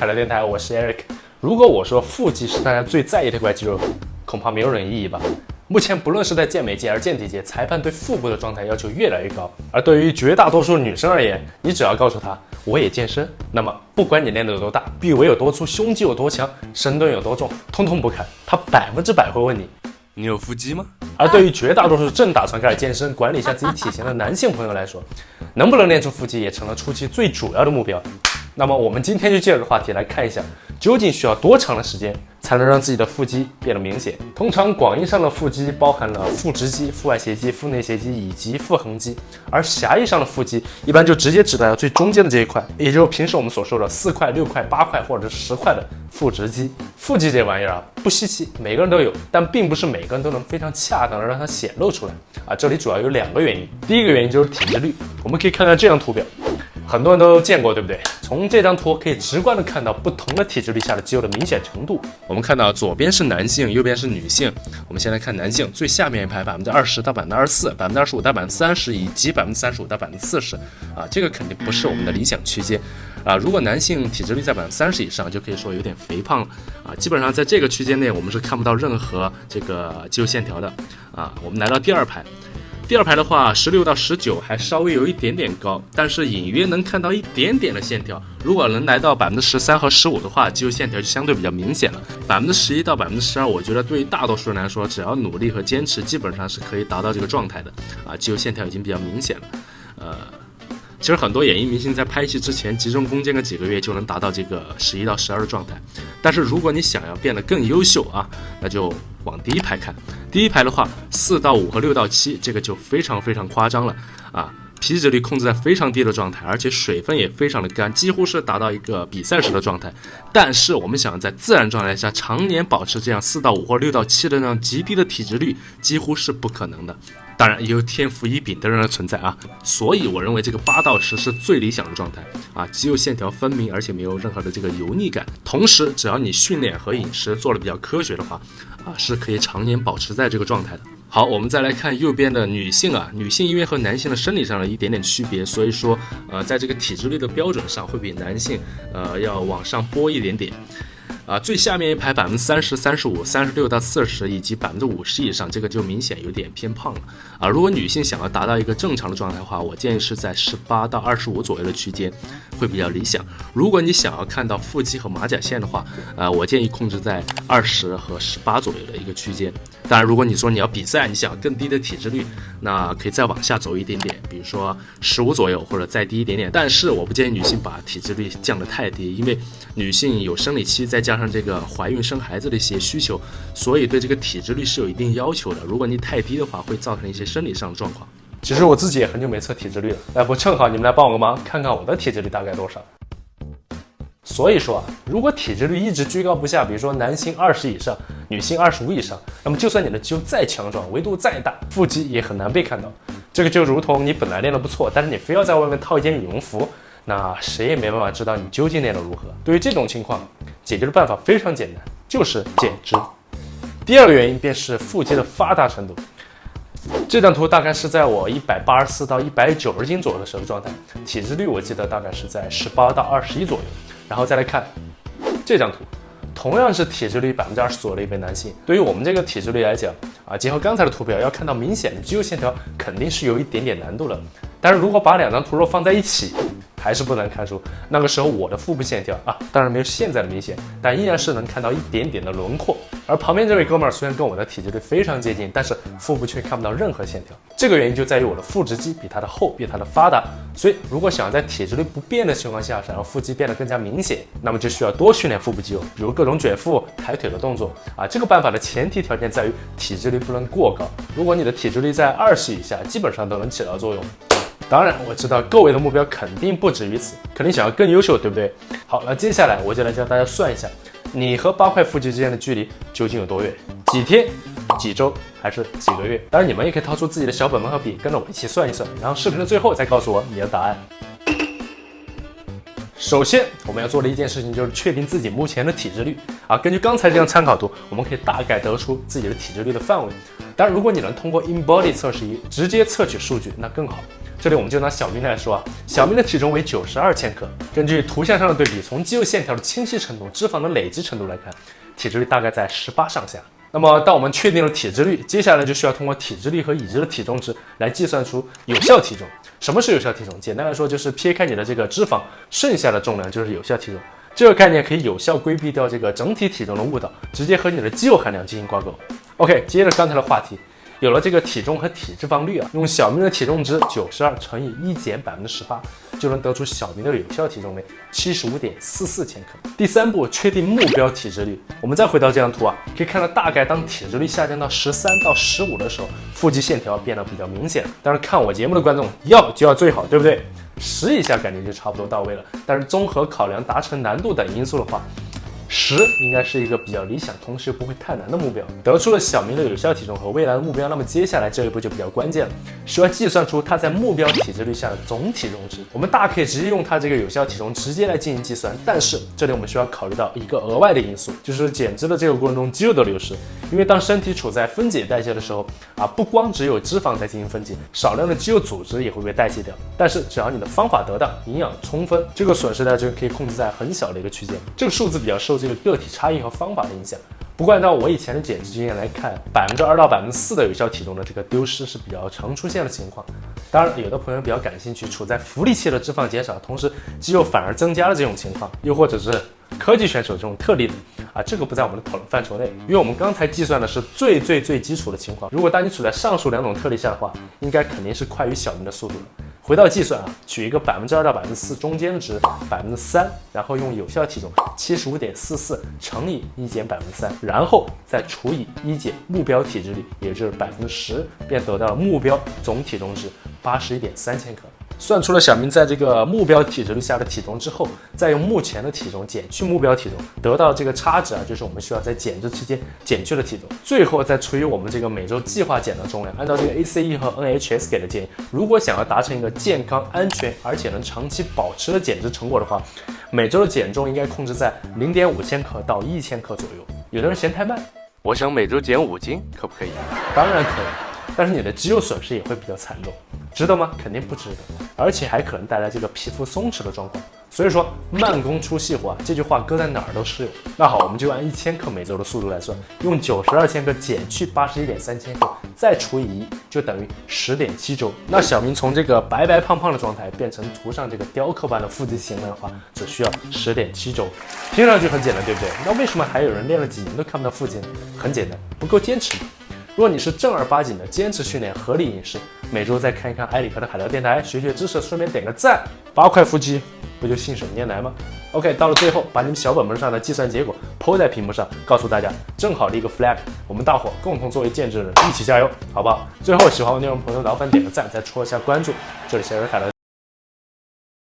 凯乐电台，我是 Eric。如果我说腹肌是大家最在意的一块肌肉，恐怕没有人异议吧。目前不论是在健美界还是健体界，裁判对腹部的状态要求越来越高。而对于绝大多数女生而言，你只要告诉她我也健身，那么不管你练得有多大，臂围有多粗，胸肌有多强，深蹲有多重，通通不看，她100%会问你有腹肌吗？而对于绝大多数正打算开始健身、管理一下自己体型的男性朋友来说，能不能练出腹肌也成了初期最主要的目标。那么我们今天就借着话题来看一下，究竟需要多长的时间才能让自己的腹肌变得明显。通常广义上的腹肌包含了腹直肌、腹外斜肌、腹内斜肌以及腹横肌，而狭义上的腹肌一般就直接指代了最中间的这一块，也就是平时我们所说的4块、6块、8块或者是10块的腹直肌。腹肌这玩意儿啊，不稀奇，每个人都有，但并不是每个人都能非常恰当的让它显露出来啊。这里主要有2个原因，第一个原因就是体脂率。我们可以看看这张图表，很多人都见过，对不对？从这张图可以直观的看到不同的体脂率下的肌肉的明显程度。我们看到左边是男性，右边是女性。我们先来看男性，最下面一排20%到24%、25%到30%以及35%到40%啊，这个肯定不是我们的理想区间啊。如果男性体脂率在30%以上，就可以说有点肥胖了啊。基本上在这个区间内，我们是看不到任何这个肌肉线条的啊。我们来到第二排。第二排的话，16到19还稍微有一点点高，但是隐约能看到一点点的线条。如果能来到13%和15%的话，肌肉线条就相对比较明显了。11%到12%，我觉得对于大多数人来说，只要努力和坚持，基本上是可以达到这个状态的啊。肌肉线条已经比较明显了。其实很多演艺明星在拍戏之前集中攻坚个几个月就能达到这个11到12的状态，但是如果你想要变得更优秀啊，那就往第一排看。第一排的话，4到5和6到7，这个就非常夸张了啊！皮脂率控制在非常低的状态，而且水分也非常的干，几乎是达到一个比赛时的状态。但是我们想在自然状态下常年保持这样4到5或6到7的那样极低的体脂率，几乎是不可能的。当然也有天赋异禀的人的存在啊，所以我认为这个8到10是最理想的状态啊，肌肉线条分明，而且没有任何的这个油腻感。同时，只要你训练和饮食做得比较科学的话，啊，是可以常年保持在这个状态的。好，我们再来看右边的女性啊，女性因为和男性的生理上的一点点区别，所以说在这个体脂率的标准上会比男性要往上拨一点点。最下面一排30%、35%、36到40以及50%以上，这个就明显有点偏胖了啊。如果女性想要达到一个正常的状态的话，我建议是在18到25左右的区间会比较理想。如果你想要看到腹肌和马甲线的话，我建议控制在20和18左右的一个区间。当然，如果你说你要比赛，你想要更低的体脂率，那可以再往下走一点点，比如说15左右或者再低一点点。但是我不建议女性把体脂率降得太低，因为女性有生理期，再加上这个怀孕生孩子的一些需求，所以对这个体脂率是有一定要求的。如果你太低的话，会造成一些生理上的状况。其实我自己也很久没测体脂率了，要不正好你们来帮我个忙，看看我的体脂率大概多少。所以说啊，如果体脂率一直居高不下，比如说男性20以上，女性25以上，那么就算你的肌肉再强壮，维度再大，腹肌也很难被看到。这个就如同你本来练得不错，但是你非要在外面套一件羽绒服，那谁也没办法知道你究竟练得如何。对于这种情况，解决的办法非常简单，就是减脂。第二个原因便是腹肌的发达程度。这张图大概是在我184到190斤左右的时候的状态，体脂率我记得大概是在18到21左右。然后再来看这张图，同样是体脂率20%左右的一位男性，对于我们这个体脂率来讲啊，结合刚才的图表，要看到明显的肌肉线条肯定是有一点点难度了。但是如果把2张图若放在一起，还是不难看出那个时候我的腹部线条啊，当然没有现在的明显，但依然是能看到一点点的轮廓。而旁边这位哥们儿虽然跟我的体脂率非常接近，但是腹部却看不到任何线条。这个原因就在于我的腹直肌比他的厚，比他的发达。所以如果想要在体脂率不变的情况下，想让腹肌变得更加明显，那么就需要多训练腹部肌肉，比如各种卷腹、抬腿的动作啊。这个办法的前提条件在于体脂率不能过高。如果你的体脂率在20以下，基本上都能起到作用。当然，我知道各位的目标肯定不止于此，肯定想要更优秀，对不对？好，那接下来我就来教大家算一下，你和8块腹肌之间的距离究竟有多远？几天、几周还是几个月？当然，你们也可以掏出自己的小本本和笔，跟着我一起算一算，然后视频的最后再告诉我你的答案。首先，我们要做的一件事情就是确定自己目前的体脂率啊。根据刚才这张参考图，我们可以大概得出自己的体脂率的范围。当然，如果你能通过 InBody 测试仪直接测取数据，那更好。这里我们就拿小明来说啊，小明的体重为92千克，根据图像上的对比，从肌肉线条的清晰程度、脂肪的累积程度来看，体脂率大概在18上下。那么当我们确定了体脂率，接下来就需要通过体脂率和已知的体重值来计算出有效体重。什么是有效体重？简单来说就是撇开你的这个脂肪，剩下的重量就是有效体重。这个概念可以有效规避掉这个整体体重的误导，直接和你的肌肉含量进行挂钩。OK， 接着刚才的话题，有了这个体重和体脂肪率啊，用小明的体重值92乘以1减18%，就能得出小明的有效体重为75.44千克。第三步，确定目标体脂率。我们再回到这张图啊，可以看到大概当体脂率下降到13到15的时候，腹肌线条变得比较明显。当然，看我节目的观众要就要最好，对不对？10一下感觉就差不多到位了。但是综合考量达成难度等因素的话，10应该是一个比较理想，同时又不会太难的目标。得出了小明的有效体重和未来的目标，那么接下来这一步就比较关键了，需要计算出他在目标体脂率下的总体重值。我们大可以直接用他这个有效体重直接来进行计算，但是这里我们需要考虑到一个额外的因素，就是减脂的这个过程中肌肉的流失。因为当身体处在分解代谢的时候啊，不光只有脂肪在进行分解，少量的肌肉组织也会被代谢掉。但是只要你的方法得当，营养充分，这个损失呢就可以控制在很小的一个区间。这个数字比较受这个个体差异和方法的影响。不过按照我以前的减脂经验来看，2%到4%的有效体重的这个丢失是比较常出现的情况。当然，有的朋友比较感兴趣，处在福利期的脂肪减少，同时肌肉反而增加了这种情况，又或者是科技选手这种特例的啊，这个不在我们的讨论范畴内，因为我们刚才计算的是最基础的情况。如果当你处在上述两种特例下的话，应该肯定是快于小明的速度的。回到计算啊，取一个2%到4%中间值3%，然后用有效体重75.44乘以1减3%，然后再除以1减目标体脂率，也就是10%，便得到了目标总体重值81.3千克。算出了小明在这个目标体脂率下的体重之后，再用目前的体重减去目标体重，得到这个差值啊，就是我们需要在减脂期间减去的体重，最后再除以我们这个每周计划减的重量。按照这个 ACE 和 NHS 给的建议，如果想要达成一个健康、安全而且能长期保持的减脂成果的话，每周的减重应该控制在0.5千克到1千克左右。有的人嫌太慢，我想每周减5斤，可不可以？当然可以，但是你的肌肉损失也会比较惨重。值得吗？肯定不值得，而且还可能带来这个皮肤松弛的状况。所以说慢工出细活啊，这句话搁在哪儿都适用。那好，我们就按1000克每周的速度来算，用92千克减去81.3千克，再除以1，就等于10.7周。那小明从这个白白胖胖的状态变成图上这个雕刻般的腹肌型的话，只需要10.7周。听上去很简单，对不对？那为什么还有人练了几年都看不到腹肌呢？很简单，不够坚持。如果你是正儿八经的坚持训练、合理饮食，每周再看一看埃里克的海聊电台，学学知识，顺便点个赞，8块腹肌不就信手拈来吗 ？OK， 到了最后，把你们小本本上的计算结果抛在屏幕上，告诉大家，正好立个 flag， 我们大伙共同作为见证人，一起加油，好不好？最后喜欢我内容的朋友，劳烦点个赞，再戳一下关注。这里是海聊。